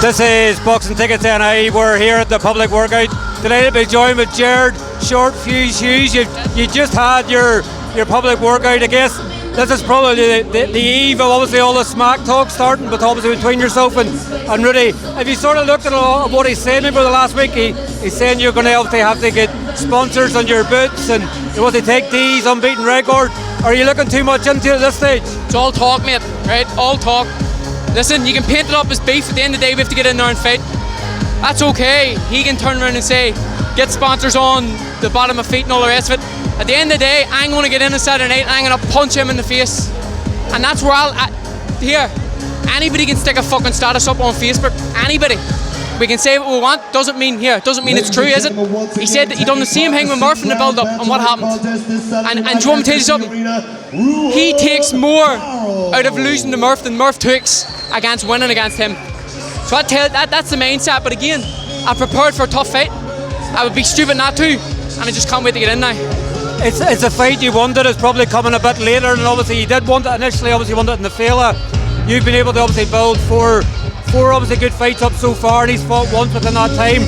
This is Boxing Tickets NI. We're here at the public workout. Delighted to be joined with Gerard Hughes. You just had your public workout. I guess this is probably the eve of obviously all the smack talk starting, but obviously between yourself and Rudy. Have you sort of looked at what he's saying maybe the last week? He's saying you're going to obviously have to get sponsors on your boots and you want to take these unbeaten record. Are you looking too much into it at this stage? It's all talk, mate, right? All talk. Listen, you can paint it up as beef. At the end of the day, we have to get in there and fight. That's okay. He can turn around and say, get sponsors on the bottom of feet and all the rest of it. At the end of the day, I'm going to get in on Saturday night and I'm going to punch him in the face. And that's where here, anybody can stick a fucking status up on Facebook. Anybody. We can say what we want. Doesn't mean it's true, is it? He said that he done the same thing with Murph in the build-up, and what happened? And do you want me to tell you something? He takes more out of losing to Murph than Murph takes against winning against him. So that's the mindset. But again, I've prepared for a tough fight. I would be stupid not to, and I just can't wait to get in now. It's a fight you wanted. It's probably coming a bit later, and obviously you did want it initially. Obviously, you wanted it in the Fela. You've been able to obviously build four obviously good fights up so far, and he's fought once within that time.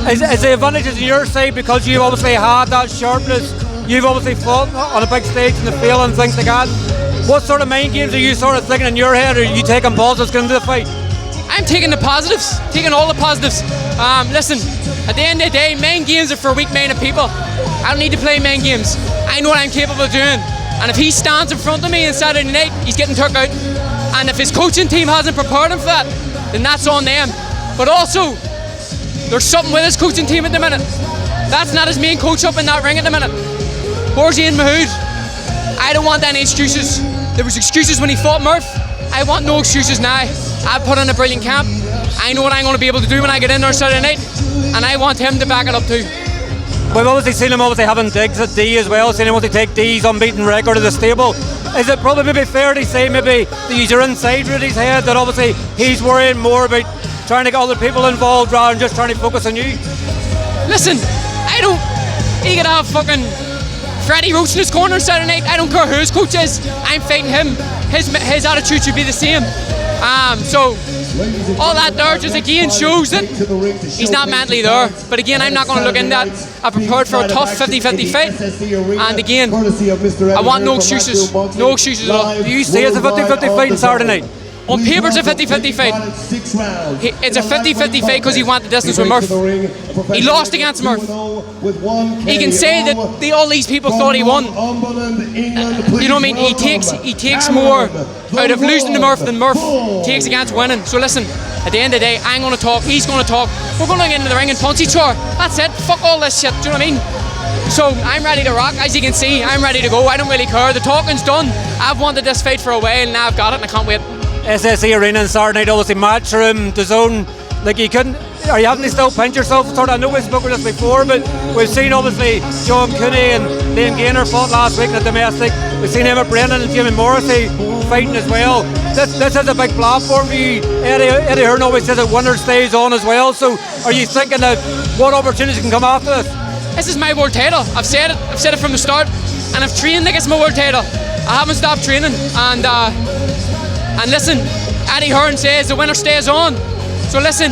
Is the advantages on your side because you've obviously had that sharpness? You've obviously fought on a big stage in the Fela and things like that. What sort of mind games are you sort of thinking in your head? Are you taking positives going into the fight? I'm taking the positives, taking all the positives. Listen, at the end of the day, mind games are for weak-minded people. I don't need to play mind games. I know what I'm capable of doing. And if he stands in front of me on Saturday night, he's getting took out. And if his coaching team hasn't prepared him for that, then that's on them. But also, there's something with his coaching team at the minute. That's not his main coach up in that ring at the minute. Where's Ian Mahood? I don't want any excuses. There was excuses when he fought Murph. I want no excuses now. I've put in a brilliant camp. I know what I'm going to be able to do when I get in there Saturday night, and I want him to back it up too. We've obviously seen him having digs at D as well, seen him want to take D's unbeaten record of the stable. Is it probably maybe fair to say maybe that you're inside Rudy's head, that obviously he's worrying more about trying to get other people involved rather than just trying to focus on you? Listen, he could have fucking Freddie Roach in his corner Saturday night. I don't care who his coach is. I'm fighting him. His attitude should be the same. So all that there just again shows that he's not mentally there. But again, I'm not going to look into that. I've prepared for a tough 50-50 fight. And again, I want no excuses. No excuses at all. Do you see it's a 50-50 fight on Saturday night? On paper, it's a 50-50 fight. It's a 50-50 fight because he won the distance with Murph. He lost against Murph. He can say that all these people thought he won. You know what I mean? He takes more out of losing to Murph than Murph takes against winning. So listen, at the end of the day, I'm going to talk, he's going to talk. We're going to get into the ring and punch each other. That's it. Fuck all this shit. Do you know what I mean? So I'm ready to rock. As you can see, I'm ready to go. I don't really care. The talking's done. I've wanted this fight for a while and now I've got it and I can't wait. SSE Arena on Saturday night, obviously Matchroom, DAZN, like you couldn't, are you having to still pinch yourself? Sort of, I know we've spoken this before, but we've seen obviously John Cooney and Liam Gaynor fought last week in the domestic. We've seen Emmett Brennan and Jamie Morrissey fighting as well. This is a big platform for you. Eddie Hearn always says that winner stays on as well, so are you thinking that what opportunities can come after this? This is my world title. I've said it from the start, and I've trained like it's my world title. I haven't stopped training, and listen, Eddie Hearn says the winner stays on. So listen,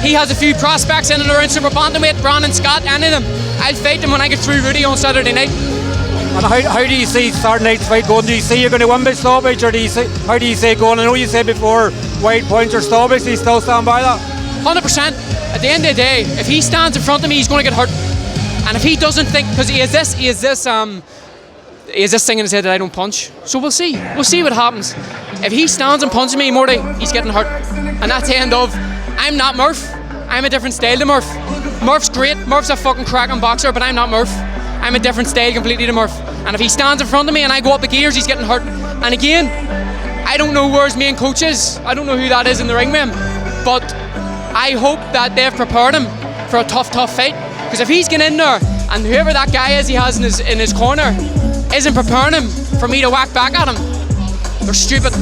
he has a few prospects in and around super bantamweight, Brandon Scott, any of them. I'll fight them when I get through Rudy on Saturday night. And how do you see Saturday night's fight going? Do you see you're going to win by stoppage, or how do you see it going? I know you said before wide points or stoppage. Do you still stand by that? 100%. At the end of the day, if he stands in front of me, he's going to get hurt. And if he doesn't think, because he has this thing in his head that I don't punch. So we'll see. We'll see what happens. If he stands and punches me, Morty, he's getting hurt. And that's the end of. I'm not Murph. I'm a different style to Murph. Murph's great. Murph's a fucking cracking boxer, but I'm not Murph. I'm a different style completely to Murph. And if he stands in front of me and I go up the gears, he's getting hurt. And again, I don't know where his main coach is. I don't know who that is in the ring with him. But I hope that they've prepared him for a tough fight. Because if he's getting in there and whoever that guy is he has in his corner isn't preparing him for me to whack back at him, they're stupid.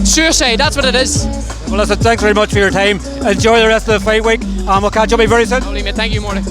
Suicide, that's what it is. Well listen, thanks very much for your time. Enjoy the rest of the fight week and we'll catch up with you very soon. Thank you, Morty.